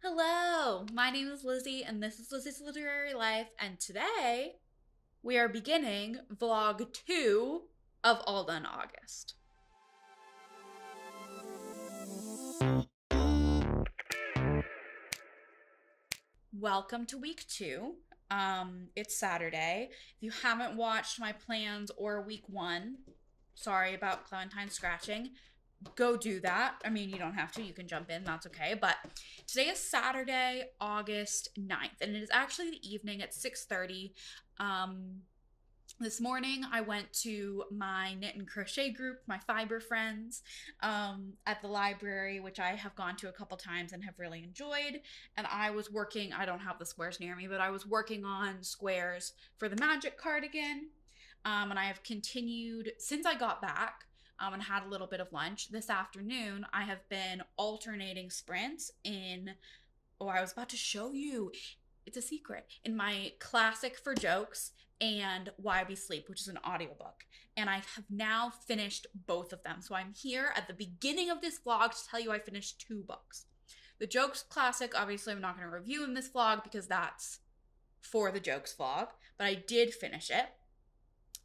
Hello, my name is Lizzie, and this is Lizzie's Literary Life. And today we are beginning vlog 2 of All Done August. Welcome to week 2. It's Saturday. If you haven't watched my plans or week 1, sorry about Clementine scratching, go do that. I mean, you don't have to, you can jump in, that's okay. But today is Saturday, August 9th, and it is actually the evening at 6:30. This morning I went to my knit and crochet group, my fiber friends, at the library, which I have gone to a couple times and have really enjoyed. And I was working, I don't have the squares near me, but I was working on squares for the magic cardigan. And I have continued since I got back and had a little bit of lunch. This afternoon, I have been alternating sprints in, oh, I was about to show you. It's a secret. In my classic for jokes and Why We Sleep, which is an audiobook. And I have now finished both of them. So I'm here at the beginning of this vlog to tell you I finished 2 books. The jokes classic, obviously, I'm not going to review in this vlog because that's for the jokes vlog, but I did finish it.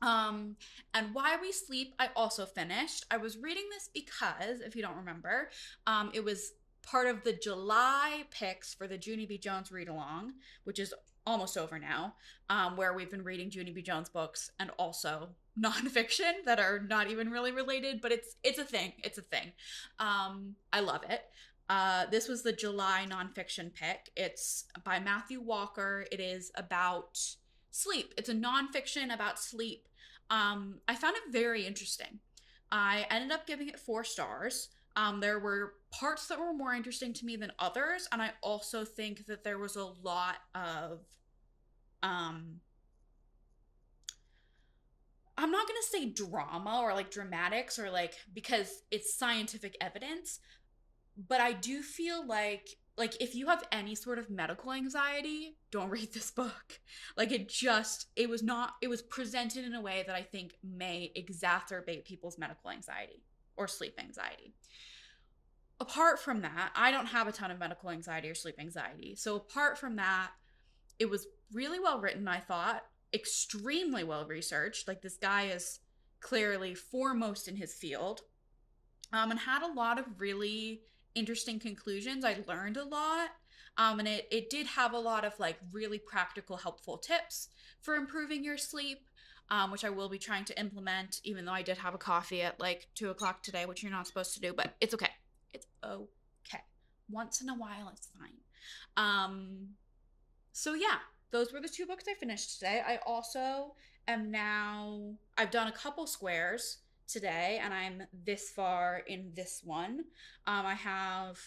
And Why We Sleep, I also finished. I was reading this because, if you don't remember, it was part of the July picks for the Junie B. Jones read along, which is almost over now, where we've been reading Junie B. Jones books and also nonfiction that are not even really related, but it's a thing. It's a thing. I love it. This was the July nonfiction pick. It's by Matthew Walker. It is about sleep. It's a nonfiction about sleep. I found it very interesting. I ended up giving it 4 stars. There were parts that were more interesting to me than others, and I also think that there was a lot of I'm not gonna say drama or like dramatics or like because it's scientific evidence, but I do feel like if you have any sort of medical anxiety, don't read this book. Like it was presented in a way that I think may exacerbate people's medical anxiety or sleep anxiety. Apart from that, I don't have a ton of medical anxiety or sleep anxiety. So apart from that, it was really well written, I thought, extremely well researched. Like this guy is clearly foremost in his field, and had a lot of really interesting conclusions. I learned a lot. And it did have a lot of like really practical, helpful tips for improving your sleep, which I will be trying to implement, even though I did have a coffee at like 2 o'clock today, which you're not supposed to do, but it's okay. It's okay. Once in a while, it's fine. So yeah, those were the 2 books I finished today. I also am now, I've done a couple squares today, and I'm this far in this one. I have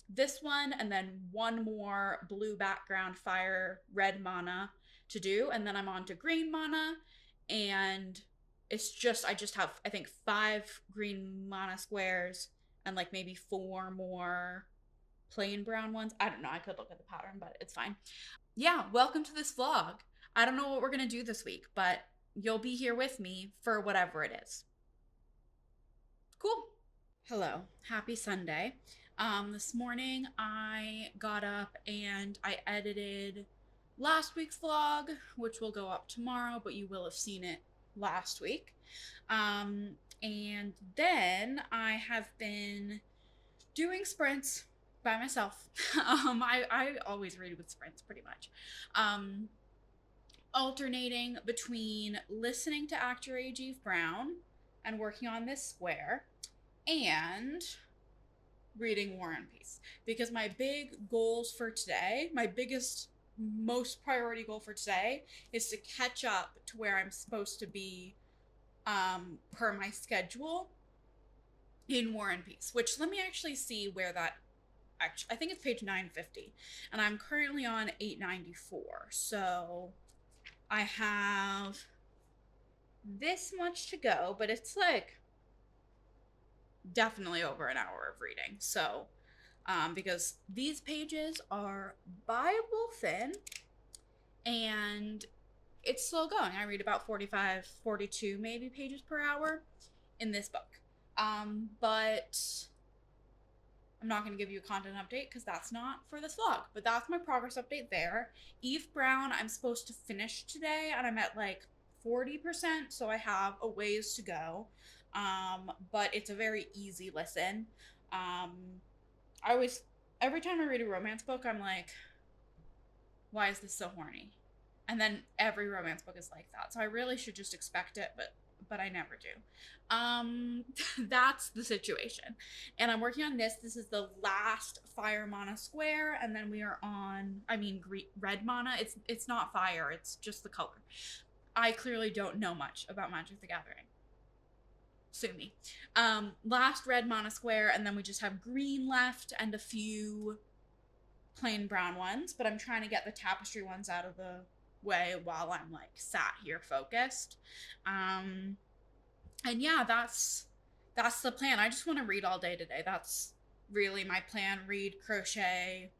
this one and then one more blue background fire red mana to do, and then I'm on to green mana, and I just have I think 5 green mana squares and like maybe 4 more plain brown ones. I don't know, I could look at the pattern, but it's fine. Yeah, welcome to this vlog. I don't know what we're gonna do this week, but you'll be here with me for whatever it is. Cool. Hello, happy Sunday. This morning I got up and I edited last week's vlog, which will go up tomorrow, but you will have seen it last week. And then I have been doing sprints by myself. I always read with sprints pretty much. Alternating between listening to actor A.G. Brown and working on this square and reading War and Peace. Because my big goals for today, my biggest, most priority goal for today is to catch up to where I'm supposed to be per my schedule in War and Peace, which let me actually see where that I think it's page 950, and I'm currently on 894. So I have this much to go, but it's like definitely over an hour of reading. So, because these pages are Bible thin and it's slow going. I read about 45, 42 maybe pages per hour in this book. But I'm not going to give you a content update because that's not for this vlog, but that's my progress update there. Eve Brown, I'm supposed to finish today, and I'm at like 40%, so I have a ways to go. But it's a very easy listen. I always, every time I read a romance book, I'm like, why is this so horny? And then every romance book is like that. So I really should just expect it, but I never do. That's the situation. And I'm working on this. This is the last fire mana square, and then we are on, I mean, red mana. It's not fire, it's just the color. I clearly don't know much about Magic the Gathering. Sue me. Last red mana square, and then we just have green left and a few plain brown ones, but I'm trying to get the tapestry ones out of the way while I'm like sat here focused. And yeah, that's the plan. I just want to read all day today. That's really my plan. Read, crochet,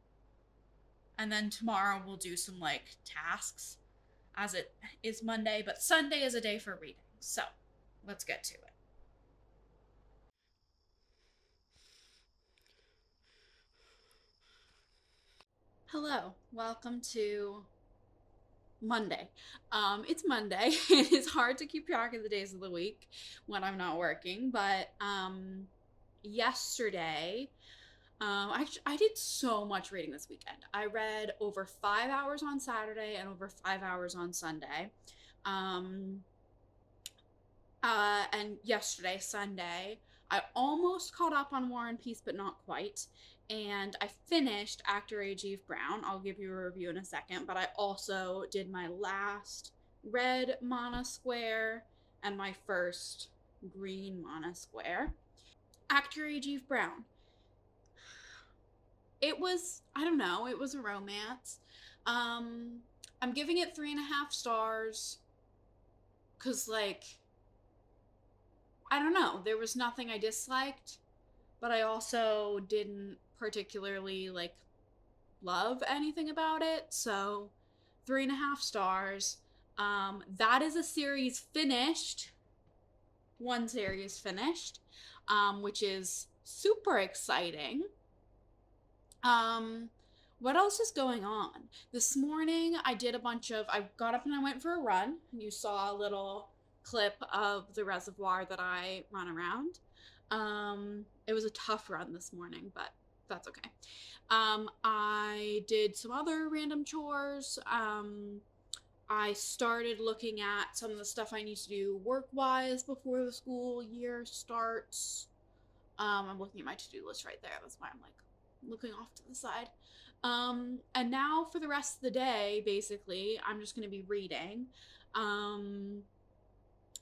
and then tomorrow we'll do some like tasks as it is Monday, but Sunday is a day for reading. So let's get to it. Hello, welcome to Monday. It's Monday. It is hard to keep track of the days of the week when I'm not working, but yesterday, I did so much reading this weekend. I read over 5 hours on Saturday and over 5 hours on Sunday. And yesterday, Sunday, I almost caught up on War and Peace, but not quite. And I finished Actor Age Eve Brown. I'll give you a review in a second, but I also did my last red mana square and my first green mana square. Actor Age Eve Brown. It was, I don't know, it was a romance. I'm giving it 3.5 stars because, like, I don't know, there was nothing I disliked, but I also didn't particularly like love anything about it. So 3.5 stars. That is a series finished. One series finished, which is super exciting. What else is going on? This morning I got up and I went for a run. You saw a little clip of the reservoir that I run around. It was a tough run this morning, but that's okay. I did some other random chores. I started looking at some of the stuff I need to do work-wise before the school year starts. I'm looking at my to-do list right there. That's why I'm like looking off to the side. And now for the rest of the day, basically, I'm just going to be reading.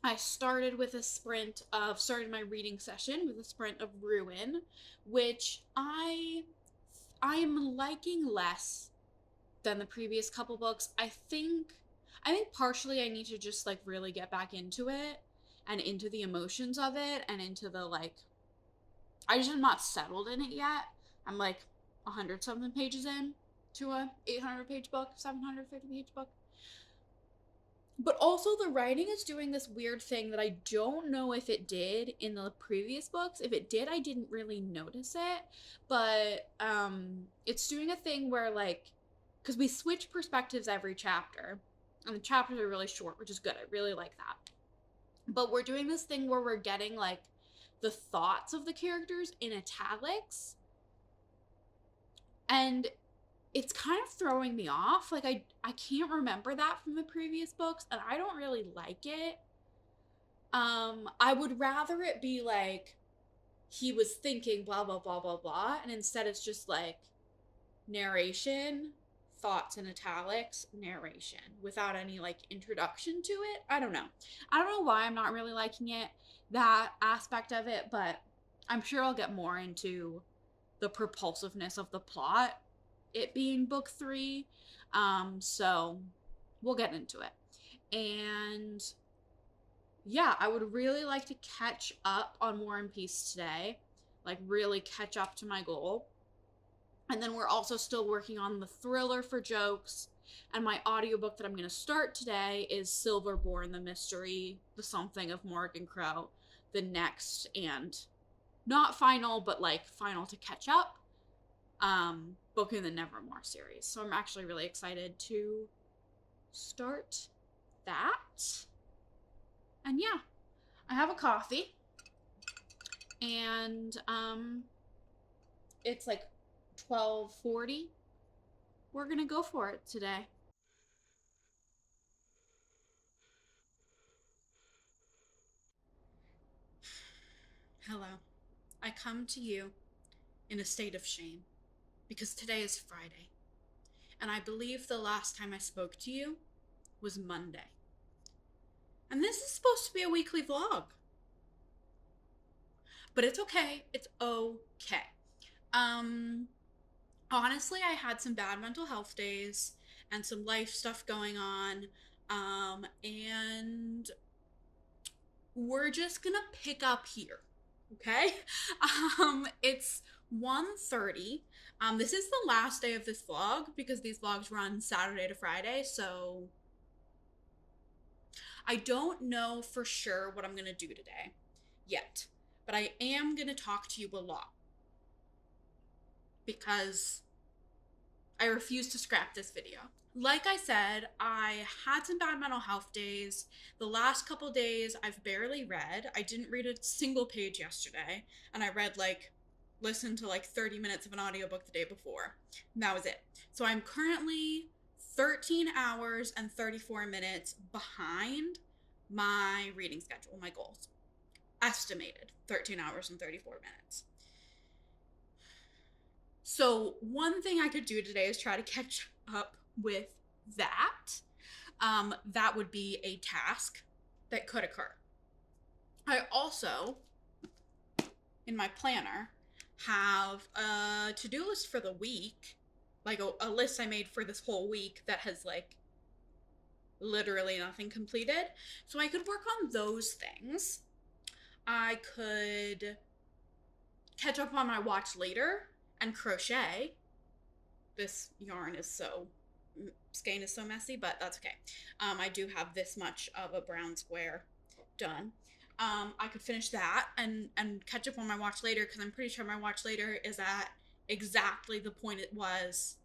I started my reading session with a sprint of Ruin, which I am liking less than the previous couple books. I think partially I need to just like really get back into it and into the emotions of it and into the like, I just am not settled in it yet. I'm like 100 something pages in to a 800 page book, 750 page book. But also the writing is doing this weird thing that I don't know if it did in the previous books. If it did, I didn't really notice it. But it's doing a thing where, like, because we switch perspectives every chapter, and the chapters are really short, which is good. I really like that. But we're doing this thing where we're getting, like, the thoughts of the characters in italics. And it's kind of throwing me off. Like, I can't remember that from the previous books, and I don't really like it. I would rather it be like he was thinking blah blah blah blah blah, and instead it's just like narration, thoughts in italics, narration without any like introduction to it. I don't know why I'm not really liking it, that aspect of it, but I'm sure I'll get more into the propulsiveness of the plot, it being book 3. So we'll get into it. And yeah, I would really like to catch up on War and Peace today, like really catch up to my goal. And then we're also still working on the thriller for Jokes, and my audiobook that I'm going to start today is Silverborn, the Mystery, the Something of Morgan Crow, the next and not final, but like final to catch up, book in the Nevermore series. So I'm actually really excited to start that. And yeah, I have a coffee, and it's like 12:40. We're gonna go for it today. Hello. I come to you in a state of shame because today is Friday, and I believe the last time I spoke to you was Monday. And this is supposed to be a weekly vlog. But it's okay. It's okay. Honestly, I had some bad mental health days and some life stuff going on. And we're just gonna pick up here. Okay? It's 1:30. This is the last day of this vlog because these vlogs run Saturday to Friday, so I don't know for sure what I'm gonna do today yet. But I am gonna talk to you a lot because I refuse to scrap this video. Like I said, I had some bad mental health days. The last couple days I've barely read. I didn't read a single page yesterday, and I listened to like 30 minutes of an audiobook the day before. And that was it. So I'm currently 13 hours and 34 minutes behind my reading schedule, my goals. Estimated 13 hours and 34 minutes. So one thing I could do today is try to catch up with that. That would be a task that could occur. I also, in my planner, have a to-do list for the week, like a list I made for this whole week that has like literally nothing completed. So I could work on those things. I could catch up on my watch later and crochet. This yarn is so, skein is so messy, but that's okay. I do have this much of a brown square done. I could finish that and catch up on my watch later because I'm pretty sure my watch later is at exactly the point it was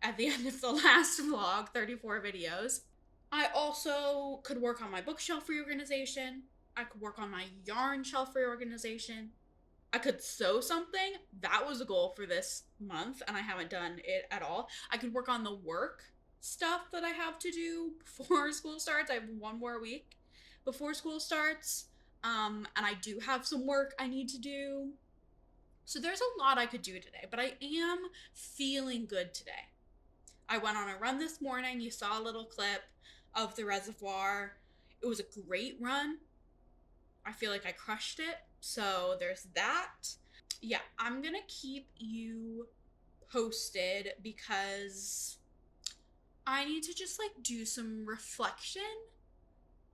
at the end of the last vlog, 34 videos. I also could work on my bookshelf reorganization. I could work on my yarn shelf reorganization. I could sew something. That was a goal for this month, and I haven't done it at all. I could work on the work stuff that I have to do before school starts. I have one more week before school starts, and I do have some work I need to do. So there's a lot I could do today, but I am feeling good today. I went on a run this morning. You saw a little clip of the reservoir. It was a great run. I feel like I crushed it. So there's that. Yeah, I'm gonna keep you posted because I need to just like do some reflection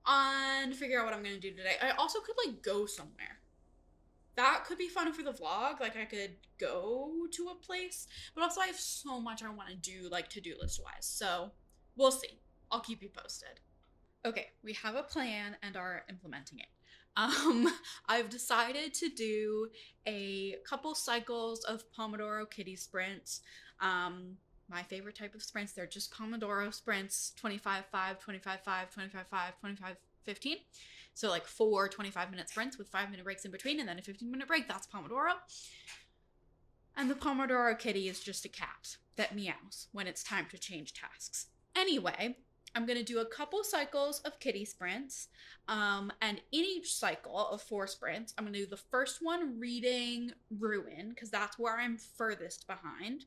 on figure out what I'm gonna do today. I also could like go somewhere. That could be fun for the vlog. Like I could go to a place, but also I have so much I want to do like to-do list wise. So we'll see. I'll keep you posted. Okay, we have a plan and are implementing it. I've decided to do a couple cycles of Pomodoro kitty sprints. My favorite type of sprints, they're just Pomodoro sprints, 25-5, 25-5, 25-5, 25-15. So like 4 25-minute sprints with 5-minute breaks in between and then a 15-minute break. That's Pomodoro. And the Pomodoro kitty is just a cat that meows when it's time to change tasks. Anyway, I'm going to do a couple cycles of kitty sprints, and in each cycle of 4 sprints, I'm going to do the first one reading Ruin, because that's where I'm furthest behind.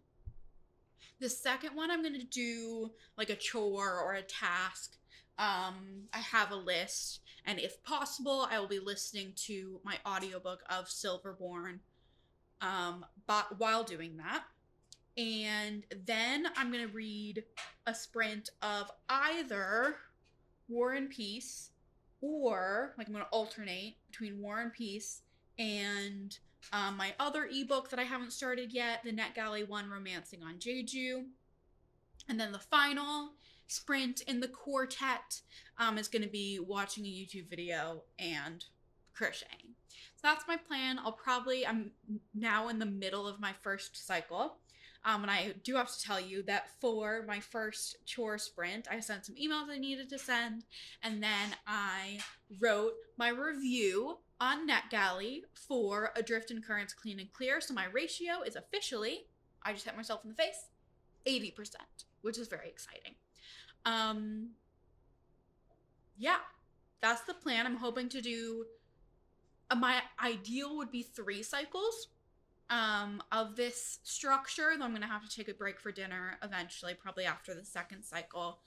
The second one, I'm going to do like a chore or a task. I have a list, and if possible, I will be listening to my audiobook of Silverborn but while doing that. And then I'm going to read a sprint of either War and Peace or, like, I'm going to alternate between War and Peace and my other ebook that I haven't started yet, the NetGalley one, Romancing on Jeju. And then the final sprint in the quartet is going to be watching a YouTube video and crocheting. So that's my plan. I'm now in the middle of my first cycle. And I do have to tell you that for my first chore sprint, I sent some emails I needed to send, and then I wrote my review on NetGalley for Adrift and Currents Clean and Clear. So my ratio is officially, I just hit myself in the face, 80%, which is very exciting. Yeah, that's the plan. I'm hoping to do, my ideal would be 3 cycles of this structure. Though I'm gonna have to take a break for dinner eventually, probably after the second cycle.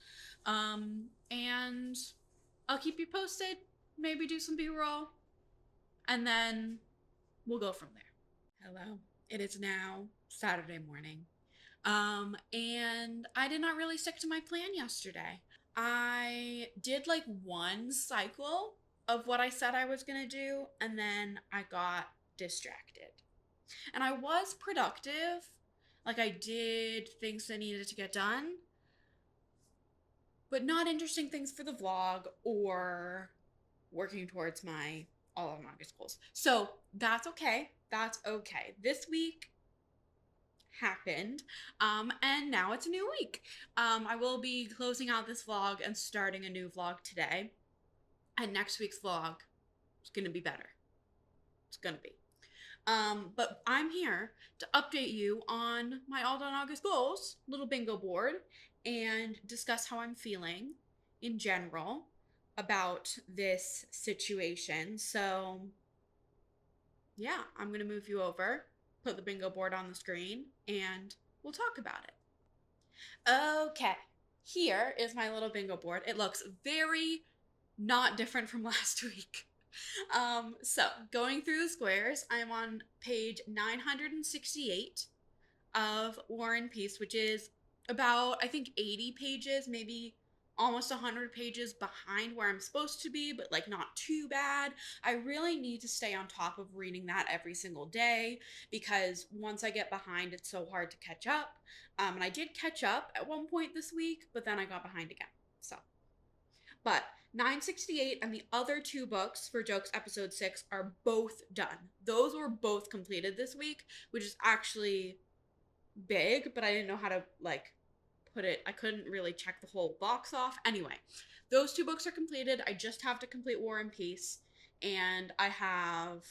And I'll keep you posted. Maybe do some B-roll, and then we'll go from there. Hello. It is now Saturday morning. And I did not really stick to my plan yesterday. I did like 1 cycle of what I said I was gonna do, and then I got distracted. And I was productive. Like, I did things that needed to get done, but not interesting things for the vlog or working towards my all of August goals. So that's okay. That's okay. This week happened, and now it's a new week. I will be closing out this vlog and starting a new vlog today, and next week's vlog is gonna be better. It's gonna be. But I'm here to update you on my all done August goals little bingo board and discuss how I'm feeling in general about this situation. So yeah, I'm gonna move you over, put the bingo board on the screen, and we'll talk about it. Okay, here is my little bingo board. It looks very not different from last week. So going through the squares, I'm on page 968 of War and Peace, which is about, I think, 80 pages, maybe almost 100 pages behind where I'm supposed to be, but like not too bad. I really need to stay on top of reading that every single day, because once I get behind, it's so hard to catch up. And I did catch up at one point this week, but then I got behind again. So, but 968 and the other 2 books for Jokes episode 6 are both done. Those were both completed this week, which is actually big, but I didn't know how to like put it. I couldn't really check the whole box off. Anyway, those 2 books are completed. I just have to complete War and Peace, and I have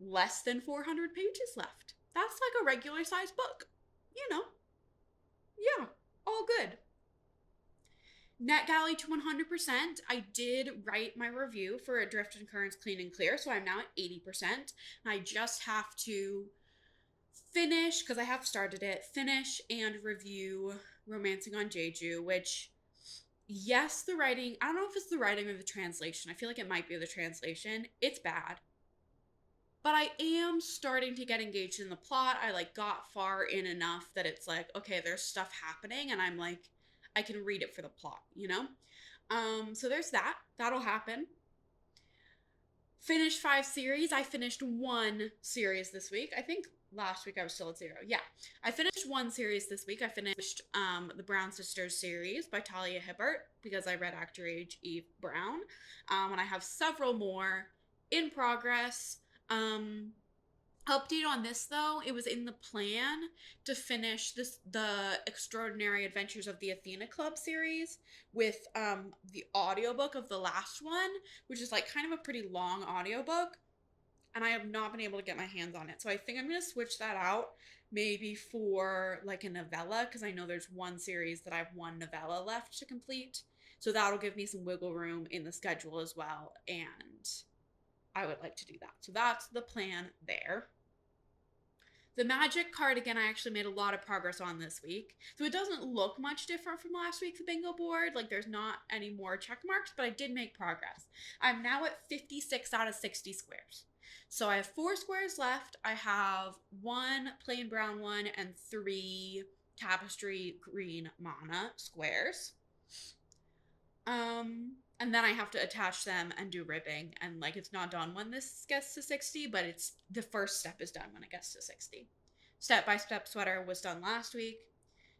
less than 400 pages left. That's like a regular sized book, you know. Yeah, all good. NetGalley to 100%. I did write my review for Adrift and Currents Clean and Clear, so I'm now at 80%. I just have to finish, because I have started it, finish and review Romancing on Jeju, which, yes, the writing, I don't know if it's the writing or the translation. I feel like it might be the translation. It's bad. But I am starting to get engaged in the plot. I like got far in enough that it's like, okay, there's stuff happening, and I'm like, I can read it for the plot, you know? So there's that. That'll happen. Finished 5 series. I finished 1 series this week. I think last week I was still at 0. Yeah. I finished 1 series this week. I finished the Brown Sisters series by Talia Hibbert, because I read Actor Age Eve Brown. And I have several more in progress. Update on this though, it was in the plan to finish the Extraordinary Adventures of the Athena Club series with the audiobook of the last one, which is like kind of a pretty long audiobook, and I have not been able to get my hands on it. So I think I'm going to switch that out maybe for like a novella, because I know there's 1 series that I have 1 novella left to complete. So that'll give me some wiggle room in the schedule as well, and I would like to do that. So that's the plan there. The magic cardigan I actually made a lot of progress on this week. So it doesn't look much different from last week's bingo board. Like, there's not any more check marks, but I did make progress. I'm now at 56 out of 60 squares. So I have 4 squares left. I have 1 plain brown one and 3 tapestry green mana squares. And then I have to attach them and do ribbing, and like it's not done when this gets to 60, but it's the first step is done when it gets to 60. Step by Step sweater was done last week.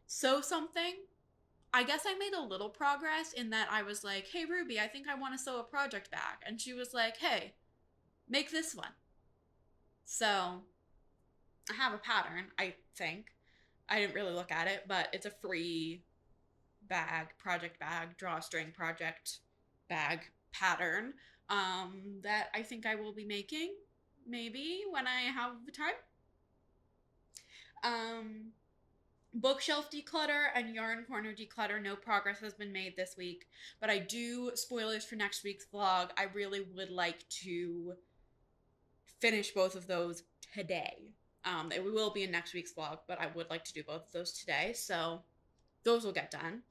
Sew something. I guess I made a little progress in that I was like, hey Ruby, I think I want to sew a project bag. And she was like, hey, make this one. So I have a pattern, I think. I didn't really look at it, but it's a free project bag, drawstring project bag pattern that I think I will be making maybe when I have the time. Um, Bookshelf declutter and yarn corner declutter. No progress has been made this week, but I do, spoilers for next week's vlog, I really would like to finish both of those today. It will be in next week's vlog, but I would like to do both of those today, so those will get done.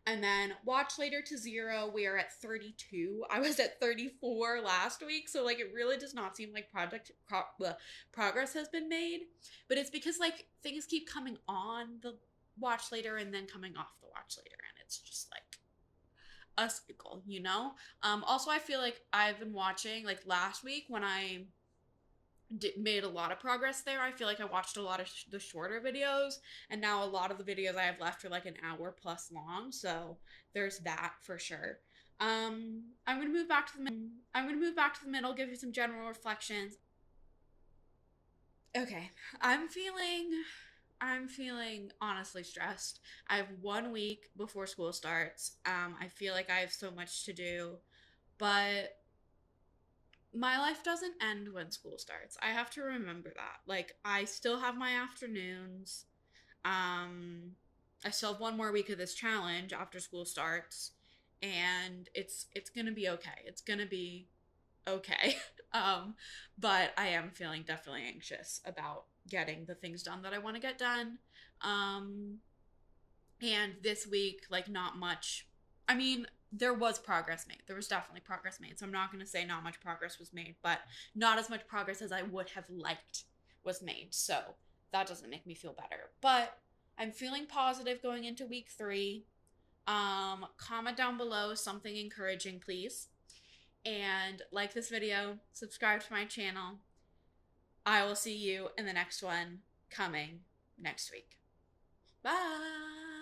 And then watch later to 0. We are at 32. I was at 34 last week, so like it really does not seem like progress has been made. But it's because like things keep coming on the watch later and then coming off the watch later, and it's just like a cycle, you know. Also, I feel like I've been watching like last week when I made a lot of progress there. I feel like I watched a lot of the shorter videos, and now a lot of the videos I have left are like an hour plus long. So there's that for sure. I'm gonna move back to the middle, give you some general reflections. Okay, I'm feeling honestly stressed. I have 1 week before school starts. I feel like I have so much to do, but my life doesn't end when school starts. I have to remember that. Like, I still have my afternoons. Um, I still have 1 more week of this challenge after school starts, and it's gonna be okay. It's gonna be okay. um, but I am feeling definitely anxious about getting the things done that I want to get done. Um, and this week, like, not much. I mean, there was progress made. There was definitely progress made. So I'm not going to say not much progress was made, but not as much progress as I would have liked was made. So that doesn't make me feel better. But I'm feeling positive going into week 3. Comment down below something encouraging, please. And like this video, subscribe to my channel. I will see you in the next one coming next week. Bye.